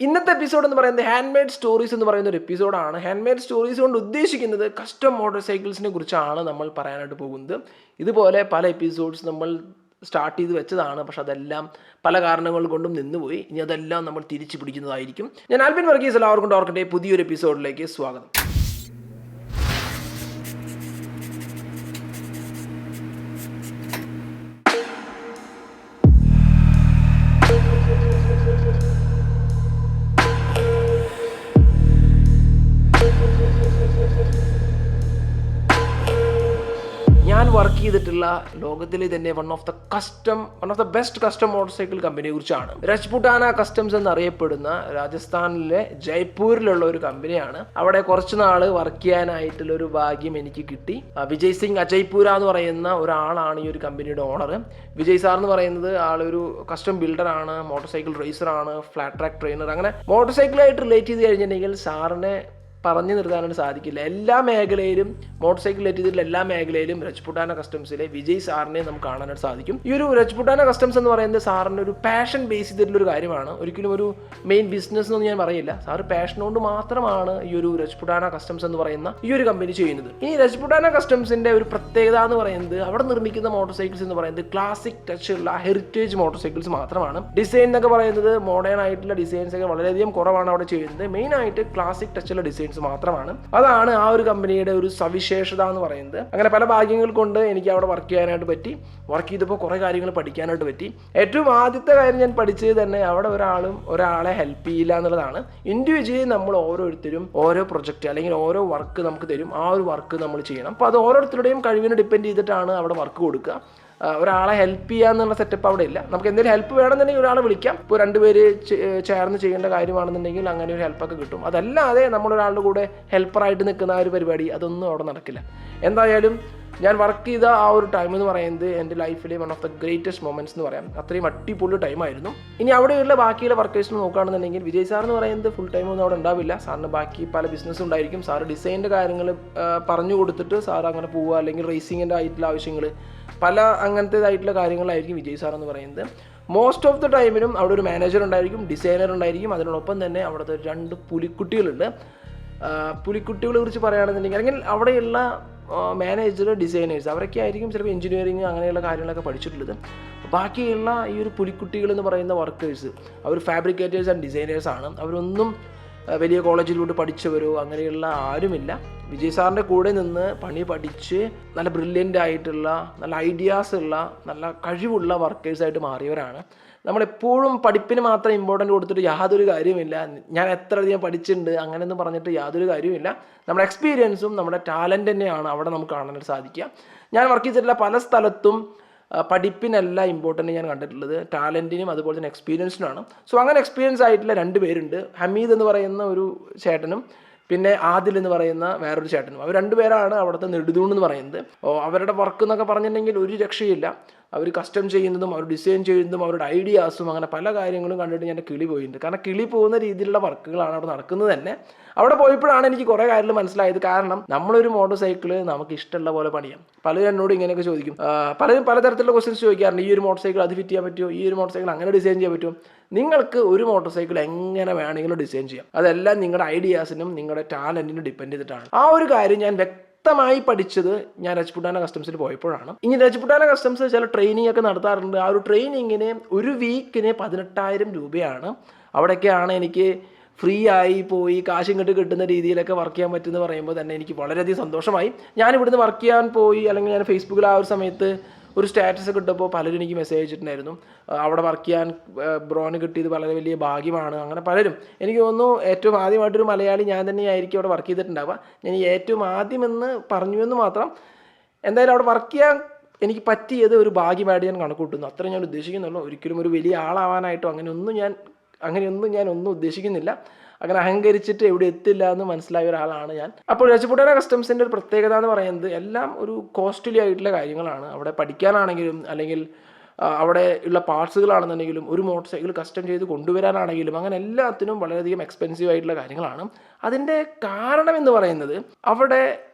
ഇന്നത്തെ എപ്പിസോഡ് എന്ന് പറയുന്നത് ഹാൻഡ് സ്റ്റോറീസ് എന്ന് പറയുന്ന ഒരു എപ്പിസോഡാണ്. ഹാൻഡ് സ്റ്റോറീസ് കൊണ്ട് ഉദ്ദേശിക്കുന്നത് കസ്റ്റം മോട്ടോർ സൈക്കിൾസിനെ കുറിച്ചാണ് നമ്മൾ പറയാനായിട്ട് പോകുന്നത്. ഇതുപോലെ പല എപ്പിസോഡ്സ് നമ്മൾ സ്റ്റാർട്ട് ചെയ്ത് വെച്ചതാണ്, പക്ഷെ അതെല്ലാം പല കാരണങ്ങൾ കൊണ്ടും നിന്നുപോയി. ഇനി അതെല്ലാം നമ്മൾ തിരിച്ചു പിടിക്കുന്നതായിരിക്കും. ഞാൻ ആൽബിൻ വർഗീസ്, എല്ലാവർക്കും ഓർക്കട്ടെ പുതിയൊരു എപ്പിസോഡിലേക്ക് സ്വാഗതം. ഞാൻ വർക്ക് ചെയ്തിട്ടുള്ള ലോകത്തിലെ തന്നെ one of the best custom motor cycle കമ്പനിയെ കുറിച്ചാണ്. രാജ്പുട്ടാന കസ്റ്റംസ് എന്നറിയപ്പെടുന്ന രാജസ്ഥാനിലെ ജയ്പൂരിലുള്ള ഒരു കമ്പനിയാണ്. അവിടെ കുറച്ച് നാള് വർക്ക് ചെയ്യാനായിട്ടുള്ള ഒരു ഭാഗ്യം എനിക്ക് കിട്ടി. വിജയ് സിംഗ് അജയ്പൂര എന്ന് പറയുന്ന ഒരാളാണ് ഈ ഒരു കമ്പനിയുടെ ഓണർ. വിജയ് സാർ എന്ന് പറയുന്നത് ആളൊരു കസ്റ്റം ബിൽഡറാണ്, മോട്ടോർ സൈക്കിൾ റേസറാണ്, ഫ്ലാറ്റ് ട്രാക്ക് ട്രെയിനർ. അങ്ങനെ മോട്ടോർ സൈക്കിളായിട്ട് റിലേറ്റ് ചെയ്ത് കഴിഞ്ഞിട്ടുണ്ടെങ്കിൽ സാറിനെ പറഞ്ഞു നിർത്താനായിട്ട് സാധിക്കില്ല. എല്ലാ മേഖലയിലും മോട്ടോർ സൈക്കിൾ റിലേറ്റ് ചെയ്തിട്ടുള്ള എല്ലാ മേഖലയിലും രാജ്പുട്ടാന കസ്റ്റംസിലെ വിജയ് സാറിനെ നമുക്ക് കാണാനായിട്ട് സാധിക്കും. ഈ ഒരു രാജ്പുട്ടാന കസ്റ്റംസ് എന്ന് പറയുന്നത് സാറിൻ്റെ ഒരു പാഷൻ ബേസ് ചെയ്തിട്ടുള്ള ഒരു കാര്യമാണ്. ഒരിക്കലും ഒരു മെയിൻ ബിസിനസ് എന്നൊന്നും ഞാൻ പറയില്ല. സാറ് പാഷൻ കൊണ്ട് മാത്രമാണ് ഈ ഒരു രാജ്പുട്ടാന കസ്റ്റംസ് എന്ന് പറയുന്ന ഈ ഒരു കമ്പനി ചെയ്യുന്നത്. ഈ രാജ്പുട്ടാന കസ്റ്റംസിന്റെ ഒരു പ്രത്യേകത എന്ന് പറയുന്നത് അവിടെ നിർമ്മിക്കുന്ന മോട്ടോർ സൈക്കിൾസ് എന്ന് പറയുന്നത് ക്ലാസിക് ടച്ച് ഉള്ള ഹെറിറ്റേജ് മോട്ടോർ സൈക്കിൾസ് മാത്രമാണ്. ഡിസൈൻ എന്നൊക്കെ പറയുന്നത് മോഡേൺ ആയിട്ടുള്ള ഡിസൈൻസ് ഒക്കെ വളരെയധികം കുറവാണ് അവിടെ ചെയ്യുന്നത്. മെയിൻ ആയിട്ട് ക്ലാസിക് ടച്ച് ഉള്ള ഡിസൈൻസ് മാത്രമാണ്. അതാണ് ആ ഒരു കമ്പനിയുടെ ഒരു സവിശേഷത എന്ന് പറയുന്നത്. അങ്ങനെ പല ഭാഗ്യങ്ങൾ കൊണ്ട് എനിക്ക് അവിടെ വർക്ക് ചെയ്യാനായിട്ട് പറ്റി. വർക്ക് ചെയ്തപ്പോൾ കുറേ കാര്യങ്ങൾ പഠിക്കാനായിട്ട് പറ്റി. ഏറ്റവും ആദ്യത്തെ കാര്യം ഞാൻ പഠിച്ചത് തന്നെ അവിടെ ഒരാളെ ഹെൽപ്പ് ചെയ്യില്ല എന്നുള്ളതാണ്. ഇൻഡിവിജ്വലി നമ്മൾ ഓരോരുത്തരും ഓരോ പ്രൊജക്റ്റ് അല്ലെങ്കിൽ ഓരോ വർക്ക് നമുക്ക് തരും. ആ ഒരു വർക്ക് നമ്മൾ ചെയ്യണം. അപ്പോൾ അത് ഓരോരുത്തരുടെയും കഴിവിനെ ഡിപ്പെൻഡ് ചെയ്തിട്ടാണ് അവിടെ വർക്ക് കൊടുക്കുക. ഒരാളെ ഹെൽപ്പ് ചെയ്യാന്നുള്ള സെറ്റപ്പ് അവിടെ ഇല്ല. നമുക്ക് എന്തെങ്കിലും ഹെൽപ്പ് വേണമെന്നുണ്ടെങ്കിൽ ഒരാളെ വിളിക്കാം. ഇപ്പോൾ രണ്ടുപേര് ചേർന്ന് ചെയ്യേണ്ട കാര്യമാണെന്നുണ്ടെങ്കിൽ അങ്ങനെ ഒരു ഹെൽപ്പൊക്കെ കിട്ടും. അതല്ലാതെ നമ്മളൊരാളുടെ കൂടെ ഹെൽപ്പറായിട്ട് നിൽക്കുന്ന ആ ഒരു പരിപാടി അതൊന്നും അവിടെ നടക്കില്ല. എന്തായാലും ഞാൻ വർക്ക് ചെയ്ത ആ ഒരു ടൈം എന്ന് പറയുന്നത് എൻ്റെ ലൈഫിലെ one of the greatest moments എന്ന് പറയാം. അത്രയും അടിപൊളി ടൈമായിരുന്നു. ഇനി അവിടെയുള്ള ബാക്കിയുള്ള വർക്കേഴ്സിന് നോക്കുകയാണെന്നുണ്ടെങ്കിൽ വിജയ് സാർ എന്ന് പറയുന്നത് ഫുൾ ടൈം ഒന്നും അവിടെ ഉണ്ടാവില്ല. സാറിന് ബാക്കി പല ബിസിനസ് ഉണ്ടായിരിക്കും. സാറ് ഡിസൈനിൻ്റെ കാര്യങ്ങൾ പറഞ്ഞു കൊടുത്തിട്ട് സാർ അങ്ങനെ പോവുക, അല്ലെങ്കിൽ റേസിങ്ങിൻ്റെ ആയിട്ടുള്ള ആവശ്യങ്ങൾ പല അങ്ങനത്തേതായിട്ടുള്ള കാര്യങ്ങളായിരിക്കും വിജയ് സാർ എന്ന് പറയുന്നത്. മോസ്റ്റ് ഓഫ് ദ ടൈമിനും അവിടെ ഒരു മാനേജർ ഉണ്ടായിരിക്കും, ഡിസൈനർ ഉണ്ടായിരിക്കും. അതിനോടൊപ്പം തന്നെ അവിടുത്തെ 2 പുലിക്കുട്ടികളുണ്ട്. പുലിക്കുട്ടികളെ കുറിച്ച് പറയുകയാണെന്നുണ്ടെങ്കിൽ അല്ലെങ്കിൽ അവിടെയുള്ള മാനേജർ, ഡിസൈനേഴ്സ് അവരൊക്കെ ആയിരിക്കും ചിലപ്പോൾ എഞ്ചിനീയറിങ് അങ്ങനെയുള്ള കാര്യങ്ങളൊക്കെ പഠിച്ചിട്ടുള്ളത്. ബാക്കിയുള്ള ഈ ഒരു പുലിക്കുട്ടികൾ എന്ന് പറയുന്ന വർക്കേഴ്സ് അവർ ഫാബ്രിക്കേറ്റേഴ്സ് ആൻഡ് ഡിസൈനേഴ്സ് ആണ്. അവരൊന്നും വലിയ കോളേജിലൂടെ പഠിച്ചവരോ അങ്ങനെയുള്ള ആരുമില്ല. വിജയ് സാറിൻ്റെ കൂടെ നിന്ന് പണി പഠിച്ച് നല്ല ബ്രില്യൻ്റ് ആയിട്ടുള്ള, നല്ല ഐഡിയാസ് ഉള്ള, നല്ല കഴിവുള്ള വർക്കേഴ്സായിട്ട് മാറിയവരാണ്. നമ്മളെപ്പോഴും പഠിപ്പിന് മാത്രം ഇമ്പോർട്ടൻ്റ് കൊടുത്തിട്ട് യാതൊരു കാര്യമില്ല. ഞാൻ എത്ര അധികം പഠിച്ചിട്ടുണ്ട് അങ്ങനെയൊന്നും പറഞ്ഞിട്ട് യാതൊരു കാര്യമില്ല. നമ്മുടെ എക്സ്പീരിയൻസും നമ്മുടെ ടാലൻ്റ് തന്നെയാണ് അവിടെ നമുക്ക് കാണാനായിട്ട് സാധിക്കുക. ഞാൻ വർക്ക് ചെയ്തിട്ടുള്ള പല സ്ഥലത്തും പഠിപ്പിനല്ല ഇമ്പോർട്ടൻ്റ് ഞാൻ കണ്ടിട്ടുള്ളത്, ടാലൻറ്റിനും അതുപോലെ തന്നെ എക്സ്പീരിയൻസിനാണ്. സോ അങ്ങനെ എക്സ്പീരിയൻസ് ആയിട്ടുള്ള 2 പേരുണ്ട്. ഹമീദ് എന്ന് പറയുന്ന ഒരു ചേട്ടനും പിന്നെ ആദിൽ എന്ന് പറയുന്ന വേറൊരു ചേട്ടനും. അവർ 2 പേരാണ് അവിടുത്തെ നെടുതൂണെന്ന് പറയുന്നത്. അവരുടെ വർക്ക് എന്നൊക്കെ പറഞ്ഞിട്ടുണ്ടെങ്കിൽ ഒരു രക്ഷയില്ല. അവർ കസ്റ്റം ചെയ്യുന്നതും അവർ ഡിസൈൻ ചെയ്യുന്നതും അവരുടെ ഐഡിയാസും അങ്ങനെ പല കാര്യങ്ങളും കണ്ടിട്ട് ഞാൻ കിളി പോയിട്ടുണ്ട്. കാരണം കിളി പോകുന്ന രീതിയിലുള്ള വർക്കുകളാണ് അവിടെ നടക്കുന്നത് തന്നെ. അവിടെ പോയപ്പോഴാണ് എനിക്ക് കുറേ കാര്യങ്ങൾ മനസ്സിലായത്. കാരണം നമ്മളൊരു മോട്ടോർ സൈക്കിള് നമുക്ക് ഇഷ്ടമുള്ള പോലെ പണിയാം. പലരും എന്നോട് ഇങ്ങനെയൊക്കെ ചോദിക്കും, പലരും പലതരത്തിലുള്ള ക്വസ്റ്റ്യൻസ് ചോദിക്കാറുണ്ട്. ഈ ഒരു മോട്ടോർ സൈക്കിൾ അത് ഫിറ്റ് ചെയ്യാൻ പറ്റുമോ, ഈ ഒരു മോട്ടോർ സൈക്കിൾ അങ്ങനെ ഡിസൈൻ ചെയ്യാൻ പറ്റുമോ? നിങ്ങൾക്ക് ഒരു മോട്ടോർ സൈക്കിൾ എങ്ങനെ വേണമെങ്കിലും ഡിസൈൻ ചെയ്യാം. അതെല്ലാം നിങ്ങളുടെ ഐഡിയാസിനും നിങ്ങളുടെ ടാലൻറ്റിനും ഡിപ്പെൻഡ് ചെയ്തിട്ടാണ്. ആ ഒരു കാര്യം ഞാൻ വ്യക്തമായി പഠിച്ചത് ഞാൻ രാജ്പുട്ടാന കസ്റ്റംസിൽ പോയപ്പോഴാണ്. ഇനി രാജ്പുട്ടാന കസ്റ്റംസ് ചില ട്രെയിനിങ് ഒക്കെ നടത്താറുണ്ട്. ആ ഒരു ട്രെയിനിങ്ങിന് ഒരു വീക്കിന് 18,000 രൂപയാണ്. അവിടെയൊക്കെയാണ് എനിക്ക് ഫ്രീ ആയി പോയി കാശ് ഇങ്ങോട്ട് കിട്ടുന്ന രീതിയിലൊക്കെ വർക്ക് ചെയ്യാൻ പറ്റുമെന്ന് പറയുമ്പോൾ തന്നെ എനിക്ക് വളരെയധികം സന്തോഷമായി. ഞാൻ ഇവിടുന്ന് വർക്ക് ചെയ്യാൻ പോയി, അല്ലെങ്കിൽ ഞാൻ ഫേസ്ബുക്കിൽ ആ ഒരു സമയത്ത് ഒരു സ്റ്റാറ്റസ് കിട്ടുമ്പോൾ പലരും എനിക്ക് മെസ്സേജ് അയച്ചിട്ടുണ്ടായിരുന്നു, അവിടെ വർക്ക് ചെയ്യാൻ ബ്രോന് കിട്ടിയത് വളരെ വലിയ ഭാഗ്യമാണ്. അങ്ങനെ പലരും, എനിക്ക് തോന്നുന്നു ഏറ്റവും ആദ്യമായിട്ടൊരു മലയാളി ഞാൻ തന്നെയായിരിക്കും അവിടെ വർക്ക് ചെയ്തിട്ടുണ്ടാവുക. ഞാൻ ഏറ്റവും ആദ്യമെന്ന് പറഞ്ഞുവെന്ന് മാത്രം. എന്തായാലും അവിടെ വർക്ക് ചെയ്യാൻ എനിക്ക് പറ്റിയത് ഒരു ഭാഗ്യമായിട്ട് ഞാൻ കണക്കൂട്ടുന്നു. അത്ര ഞാൻ ഉദ്ദേശിക്കുന്നുള്ളൂ. ഒരിക്കലും ഒരു വലിയ ആളാവാനായിട്ടോ അങ്ങനെയൊന്നും ഞാൻ ഉദ്ദേശിക്കുന്നില്ല. അങ്ങനെ അഹങ്കരിച്ചിട്ട് എവിടെ എത്തില്ല എന്ന് മനസ്സിലായ ഒരാളാണ് ഞാൻ. അപ്പോൾ രാജ്പുട്ടാന കസ്റ്റംസിൻ്റെ ഒരു പ്രത്യേകത എന്ന് പറയുന്നത് എല്ലാം ഒരു കോസ്റ്റ്ലി ആയിട്ടുള്ള കാര്യങ്ങളാണ്. അവിടെ പഠിക്കാനാണെങ്കിലും അല്ലെങ്കിൽ അവിടെ ഉള്ള പാർട്സുകളാണെന്നുണ്ടെങ്കിലും ഒരു മോട്ടോർ സൈക്കിൾ കസ്റ്റം ചെയ്ത് കൊണ്ടുവരാനാണെങ്കിലും അങ്ങനെ എല്ലാത്തിനും വളരെയധികം എക്സ്പെൻസീവ് ആയിട്ടുള്ള കാര്യങ്ങളാണ്. അതിൻ്റെ കാരണം എന്ന് പറയുന്നത് അവിടെ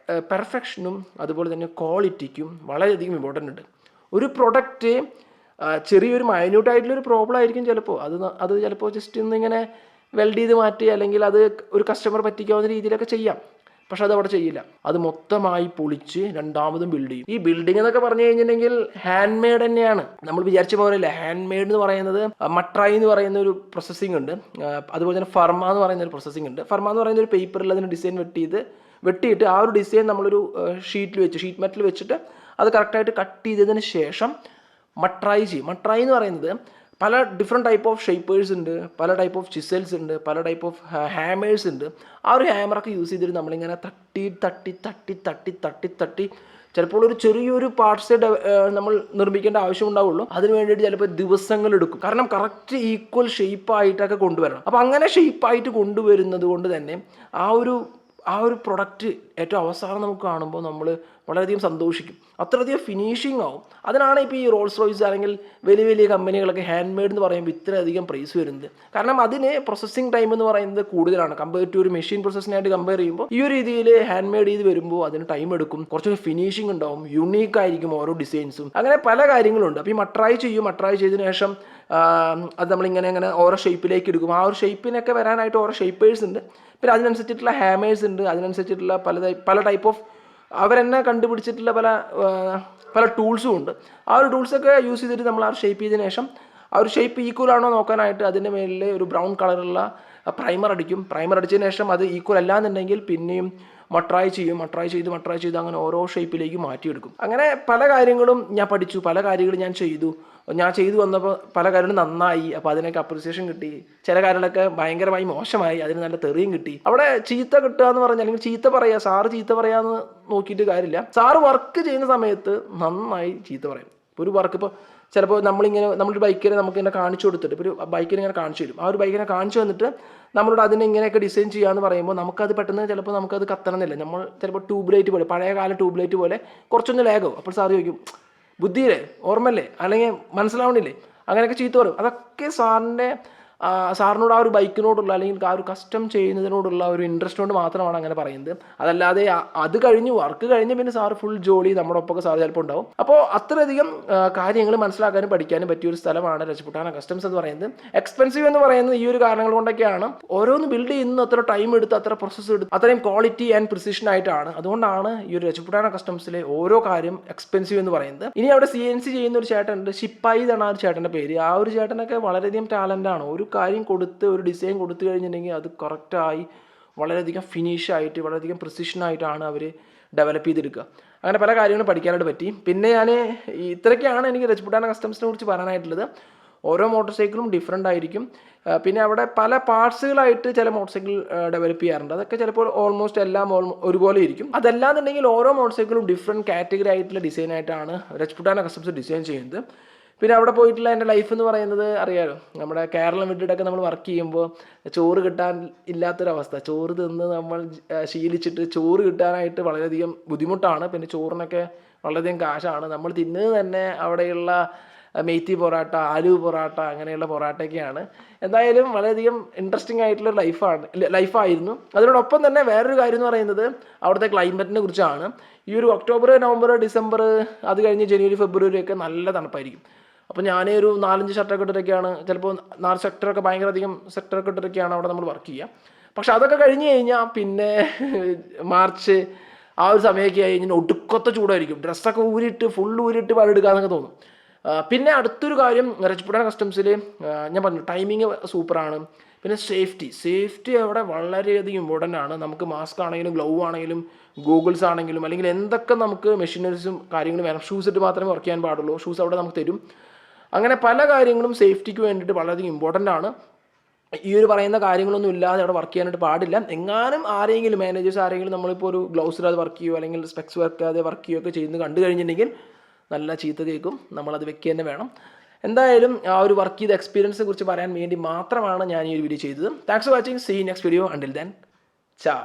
പെർഫെക്ഷനും അതുപോലെ തന്നെ ക്വാളിറ്റിക്കും വളരെയധികം ഇമ്പോർട്ടൻ്റ് ഉണ്ട്. ഒരു പ്രൊഡക്റ്റ് ചെറിയൊരു മൈന്യൂട്ടായിട്ടുള്ളൊരു പ്രോബ്ലം ആയിരിക്കും ചിലപ്പോൾ, അത് ചിലപ്പോൾ ജസ്റ്റ് ഒന്നിങ്ങനെ വെൽഡ് ചെയ്ത് മാറ്റി അല്ലെങ്കിൽ അത് ഒരു കസ്റ്റമർ പറ്റിക്കാവുന്ന രീതിയിലൊക്കെ ചെയ്യാം. പക്ഷെ അത് അവിടെ ചെയ്യില്ല. അത് മൊത്തമായി പൊളിച്ച് രണ്ടാമതും ബിൽഡ് ചെയ്യും. ഈ ബിൽഡിംഗ് എന്നൊക്കെ പറഞ്ഞു കഴിഞ്ഞിട്ടുണ്ടെങ്കിൽ ഹാൻഡ് മെയ്ഡ് തന്നെയാണ്. നമ്മൾ വിചാരിച്ച പോലെയല്ല. ഹാൻഡ് മെയ്ഡ് എന്ന് പറയുന്നത് മട്രായി എന്ന് പറയുന്ന ഒരു പ്രോസസ്സിംഗ് ഉണ്ട്. അതുപോലെ തന്നെ ഫർമ എന്ന് പറയുന്ന ഒരു പ്രോസസ്സിംഗ് ഉണ്ട്. ഫർമ എന്ന് പറയുന്ന ഒരു പേപ്പറിൽ അതിന് ഡിസൈൻ വെട്ടിയിട്ട് ആ ഒരു ഡിസൈൻ നമ്മളൊരു ഷീറ്റ് മെറ്റൽ വെച്ചിട്ട് അത് കറക്റ്റായിട്ട് കട്ട് ചെയ്തതിന് ശേഷം മട്രായി ചെയ്യും. മട്രായി എന്ന് പറയുന്നത് പല ഡിഫറെൻറ്റ് ടൈപ്പ് ഓഫ് ഷേപ്പേഴ്സ് ഉണ്ട്, പല ടൈപ്പ് ഓഫ് ചിസൽസ് ഉണ്ട്, പല ടൈപ്പ് ഓഫ് ഹാമേഴ്സ് ഉണ്ട്. ആ ഒരു ഹാമറൊക്കെ യൂസ് ചെയ്തിട്ട് നമ്മളിങ്ങനെ തട്ടി ചിലപ്പോൾ ഒരു ചെറിയൊരു പാർട്സേ നമ്മൾ നിർമ്മിക്കേണ്ട ആവശ്യം ഉണ്ടാവുള്ളൂ. അതിന് വേണ്ടിയിട്ട് ചിലപ്പോൾ ദിവസങ്ങളെടുക്കും. കാരണം കറക്റ്റ് ഈക്വൽ ഷേപ്പായിട്ടൊക്കെ കൊണ്ടുവരണം. അപ്പോൾ അങ്ങനെ ഷേപ്പായിട്ട് കൊണ്ടുവരുന്നത് കൊണ്ട് തന്നെ ആ ഒരു പ്രൊഡക്റ്റ് ഏറ്റവും അവസാനം നമുക്ക് കാണുമ്പോൾ നമ്മൾ വളരെയധികം സന്തോഷിക്കും. അത്രയധികം ഫിനിഷിംഗ് ആവും. അതിനാണ് ഇപ്പോൾ ഈ റോൾസ് റോയ്സ് അല്ലെങ്കിൽ വലിയ വലിയ കമ്പനികളൊക്കെ ഹാൻഡ് മെയ്ഡ് എന്ന് പറയുമ്പോൾ ഇത്രയധികം പ്രൈസ് വരുന്നത്. കാരണം അതിന് പ്രോസസ്സിംഗ് ടൈം എന്ന് പറയുന്നത് കൂടുതലാണ് കമ്പയർ ടു ഒരു മെഷീൻ പ്രോസസ്സിനായിട്ട് കമ്പയർ ചെയ്യുമ്പോൾ. ഈ ഒരു രീതിയിൽ ഹാൻഡ് മെയ്ഡ് ചെയ്ത് വരുമ്പോൾ അതിന് ടൈം എടുക്കും, കുറച്ചൊക്കെ ഫിനിഷിംഗ് ഉണ്ടാവും, യുണീക്ക് ആയിരിക്കും ഓരോ ഡിസൈൻസും. അങ്ങനെ പല കാര്യങ്ങളുണ്ട്. അപ്പോൾ ഈ മട്രായി ചെയ്തതിനു ശേഷം അത് നമ്മളിങ്ങനെ ഓരോ ഷേപ്പിലേക്ക് എടുക്കും. ആ ഒരു ഷേപ്പിനൊക്കെ വരാനായിട്ട് ഓരോ ഷേപ്പേഴ്സ് ഉണ്ട്. പിന്നെ അതിനനുസരിച്ചിട്ടുള്ള ഹാമേഴ്സ് ഉണ്ട്, അതിനനുസരിച്ചിട്ടുള്ള പല ടൈപ്പ് ഓഫ് അവരെന്നെ കണ്ടുപിടിച്ചിട്ടുള്ള പല ടൂൾസും ഉണ്ട്. ആ ഒരു ടൂൾസൊക്കെ യൂസ് ചെയ്തിട്ട് നമ്മൾ ആ ഒരു ഷേപ്പ് ചെയ്തതിന് ശേഷം ആ ഒരു ഷേപ്പ് ഈക്വൽ ആണോ നോക്കാനായിട്ട് അതിൻ്റെ മേലിൽ ഒരു ബ്രൗൺ കളറുള്ള പ്രൈമർ അടിക്കും. പ്രൈമർ അടിച്ചതിന് ശേഷം അത് ഈക്വൽ അല്ലാന്നുണ്ടെങ്കിൽ പിന്നെയും മട്രായി ചെയ്ത് അങ്ങനെ ഓരോ ഷേപ്പിലേക്ക് മാറ്റിയെടുക്കും. അങ്ങനെ പല കാര്യങ്ങളും ഞാൻ പഠിച്ചു, പല കാര്യങ്ങളും ഞാൻ ചെയ്തു വന്നപ്പോൾ പല കാര്യങ്ങളും നന്നായി. അപ്പോൾ അതിനൊക്കെ അപ്രിസിയേഷൻ കിട്ടി. ചില കാര്യങ്ങളൊക്കെ ഭയങ്കരമായി മോശമായി, അതിന് നല്ല തെറിയും കിട്ടി. അവിടെ ചീത്ത കിട്ടുക എന്ന് പറഞ്ഞാൽ, അല്ലെങ്കിൽ സാറ് ചീത്ത പറയാന്ന് നോക്കിയിട്ട് കാര്യമില്ല. സാറ് വർക്ക് ചെയ്യുന്ന സമയത്ത് നന്നായി ചീത്ത പറയും. ഇപ്പോൾ ഒരു വർക്ക് ഇപ്പോൾ ചിലപ്പോൾ നമ്മളൊരു ബൈക്കിനെ നമുക്കിങ്ങനെ കാണിച്ചു കൊടുത്തിട്ട് ഇപ്പോൾ ഒരു ബൈക്കിനെ ഇങ്ങനെ കാണിച്ചു തരും. ആ ഒരു ബൈക്കിനെ കാണിച്ചു തന്നിട്ട് നമ്മളോട് അതിനെ ഇങ്ങനെയൊക്കെ ഡിസൈൻ ചെയ്യാമെന്ന് പറയുമ്പോൾ നമുക്കത് പെട്ടെന്ന് ചിലപ്പോൾ നമുക്കത് കത്തണമെന്നില്ല. നമ്മൾ ചിലപ്പോൾ ട്യൂബ്ലൈറ്റ് പോലെ, പഴയകാല ട്യൂബ്ലൈറ്റ് പോലെ കുറച്ചൊന്ന് ലാഗാവും. അപ്പോൾ സാറ് ചോദിക്കും, ബുദ്ധിയില്ലേ, ഓർമ്മയില്ലേ, അല്ലെങ്കിൽ മനസ്സിലാവണില്ലേ, അങ്ങനെയൊക്കെ ചീത്ത പറയും. അതൊക്കെ സാറിനോട് ആ ഒരു ബൈക്കിനോടുള്ള അല്ലെങ്കിൽ ആ ഒരു കസ്റ്റം ചെയ്യുന്നതിനോടുള്ള ഒരു ഇൻട്രസ്റ്റ് കൊണ്ട് മാത്രമാണ് അങ്ങനെ പറയുന്നത്. അതല്ലാതെ അത് വർക്ക് കഴിഞ്ഞ് പിന്നെ സാറ് ഫുൾ ജോലി നമ്മുടെ ഒപ്പൊക്കെ സാർ ചിലപ്പോൾ ഉണ്ടാവും. അപ്പോൾ അത്രയധികം കാര്യങ്ങൾ മനസ്സിലാക്കാനും പഠിക്കാനും പറ്റിയ ഒരു സ്ഥലമാണ് രാജ്പുട്ടാന കസ്റ്റംസ് എന്ന് പറയുന്നത്. എക്സ്പെൻസീവ് എന്ന് പറയുന്നത് ഈ ഒരു കാരണങ്ങൾ കൊണ്ടൊക്കെയാണ്. ഓരോന്ന് ബിൽഡ് ചെയ്യുന്ന അത്ര ടൈം എടുത്ത്, അത്ര പ്രോസസ്സ് എടുത്ത്, അത്രയും ക്വാളിറ്റി ആൻഡ് പ്രിസിഷൻ ആയിട്ടാണ്. അതുകൊണ്ടാണ് ഈ ഒരു രാജ്പുട്ടാന കസ്റ്റംസിലെ ഓരോ കാര്യം എക്സ്പെൻസീവ് എന്ന് പറയുന്നത്. ഇനി അവിടെ CNC ചെയ്യുന്ന ഒരു ചേട്ടനുണ്ട്, ഷിപ്പായി എന്നാണ് ആ ഒരു ചേട്ടൻ്റെ പേര്. ആ ഒരു ചേട്ടനൊക്കെ വളരെയധികം ടാലൻ്റാണ്. ഒരു കാര്യം ഒരു ഡിസൈൻ കൊടുത്തു കഴിഞ്ഞിട്ടുണ്ടെങ്കിൽ അത് കറക്റ്റായി വളരെയധികം ഫിനിഷായിട്ട് വളരെയധികം പ്രിസിഷനായിട്ടാണ് അവർ ഡെവലപ്പ് ചെയ്തെടുക്കുക. അങ്ങനെ പല കാര്യങ്ങളും പഠിക്കാനായിട്ട് പറ്റി. പിന്നെ ഇത്രയൊക്കെയാണ് എനിക്ക് രാജ്പുട്ടാന കസ്റ്റംസിനെ കുറിച്ച് പറയാനായിട്ടുള്ളത്. ഓരോ മോട്ടോർ സൈക്കിളും ഡിഫറെൻ്റ് ആയിരിക്കും. പിന്നെ അവിടെ പല പാർട്സുകളായിട്ട് ചില മോട്ടോർ സൈക്കിൾ ഡെവലപ്പ് ചെയ്യാറുണ്ട്. അതൊക്കെ ചിലപ്പോൾ ഓൾമോസ്റ്റ് എല്ലാം ഒരുപോലെ ഇരിക്കും. അതല്ലാന്നുണ്ടെങ്കിൽ ഓരോ മോട്ടോർ സൈക്കിളും ഡിഫറെൻറ്റ് കാറ്റഗറി ആയിട്ടുള്ള ഡിസൈനായിട്ടാണ് രാജ്പുട്ടാന കസ്റ്റംസ് ഡിസൈൻ ചെയ്യുന്നത്. പിന്നെ അവിടെ പോയിട്ടുള്ള എൻ്റെ ലൈഫ് എന്ന് പറയുന്നത് അറിയാലോ, നമ്മുടെ കേരളം വിട്ടിട്ടൊക്കെ നമ്മൾ വർക്ക് ചെയ്യുമ്പോൾ ചോറ് കിട്ടാൻ ഇല്ലാത്തൊരവസ്ഥ. ചോറ് തിന്ന് നമ്മൾ ശീലിച്ചിട്ട് ചോറ് കിട്ടാനായിട്ട് വളരെയധികം ബുദ്ധിമുട്ടാണ്. പിന്നെ ചോറിനൊക്കെ വളരെയധികം കാശാണ്. നമ്മൾ തിന്നത് തന്നെ അവിടെയുള്ള മെയ്ത്തി പൊറാട്ട, ആലു പൊറാട്ട, അങ്ങനെയുള്ള പൊറാട്ടയൊക്കെയാണ്. എന്തായാലും വളരെയധികം ഇൻട്രസ്റ്റിംഗ് ആയിട്ടുള്ള ലൈഫായിരുന്നു. അതിനോടൊപ്പം തന്നെ വേറൊരു കാര്യം എന്ന് പറയുന്നത് അവിടുത്തെ ക്ലൈമറ്റിനെ കുറിച്ചാണ്. ഈ ഒരു ഒക്ടോബർ, നവംബർ, ഡിസംബർ, അത് കഴിഞ്ഞ് ജനുവരി, ഫെബ്രുവരി ഒക്കെ നല്ല തണുപ്പായിരിക്കും. അപ്പോൾ ഞാനൊരു 4-5 ഷർട്ടൊക്കെ ഇട്ടിട്ടൊക്കെയാണ്, ചിലപ്പോൾ 4 സെക്ടറൊക്കെ ഭയങ്കര അധികം സെക്ടറൊക്കെ ഇട്ടിട്ടൊക്കെയാണ് അവിടെ നമ്മൾ വർക്ക് ചെയ്യുക. പക്ഷെ അതൊക്കെ കഴിഞ്ഞ് കഴിഞ്ഞാൽ പിന്നെ മാർച്ച് ആ ഒരു സമയമൊക്കെ ആയി കഴിഞ്ഞാൽ ഒടുക്കത്തെ ചൂടായിരിക്കും. ഡ്രസ്സൊക്കെ ഫുൾ ഊരിയിട്ട് പണിയെടുക്കാമെന്നൊക്കെ തോന്നും. പിന്നെ അടുത്തൊരു കാര്യം രാജ്പുട്ടാന കസ്റ്റംസിൽ ഞാൻ പറഞ്ഞു, ടൈമിങ് സൂപ്പറാണ്. പിന്നെ സേഫ്റ്റി അവിടെ വളരെയധികം ഇമ്പോർട്ടൻ്റ് ആണ്. നമുക്ക് മാസ്ക് ആണെങ്കിലും ഗ്ലൗ ആണെങ്കിലും ഗൂഗിൾസ് ആണെങ്കിലും അല്ലെങ്കിൽ എന്തൊക്കെ നമുക്ക് മെഷീനറീസും കാര്യങ്ങളും വേണം. ഷൂസ് ഇട്ട് മാത്രമേ വർക്ക് ചെയ്യാൻ പാടുള്ളൂ. ഷൂസ് അവിടെ നമുക്ക് തരും. അങ്ങനെ പല കാര്യങ്ങളും സേഫ്റ്റിക്ക് വേണ്ടിയിട്ട് വളരെയധികം ഇമ്പോർട്ടൻ്റ് ആണ്. ഈ ഒരു പറയുന്ന കാര്യങ്ങളൊന്നും ഇല്ലാതെ അവിടെ വർക്ക് ചെയ്യാനായിട്ട് പാടില്ല. എങ്ങാനും ആരെങ്കിലും മാനേജേഴ്സ് ആരെങ്കിലും നമ്മളിപ്പോൾ ഒരു ഗ്ലൗസ് ഇല്ലാതെ വർക്ക് ചെയ്യുകയോ അല്ലെങ്കിൽ സ്പെക്സ് വെക്കാതെ വർക്ക് ചെയ്യുകയൊക്കെ ചെയ്യുന്നത് കണ്ടു കഴിഞ്ഞിട്ടുണ്ടെങ്കിൽ നല്ല ചീത്ത കേൾക്കും. നമ്മളത് വെക്കുക തന്നെ വേണം. എന്തായാലും ആ ഒരു വർക്ക് ചെയ്ത എക്സ്പീരിയൻസിനെ കുറിച്ച് പറയാൻ വേണ്ടി മാത്രമാണ് ഞാൻ ഈ ഒരു വീഡിയോ ചെയ്തത്. Thanks for watching. See next video. Until then, ചാ.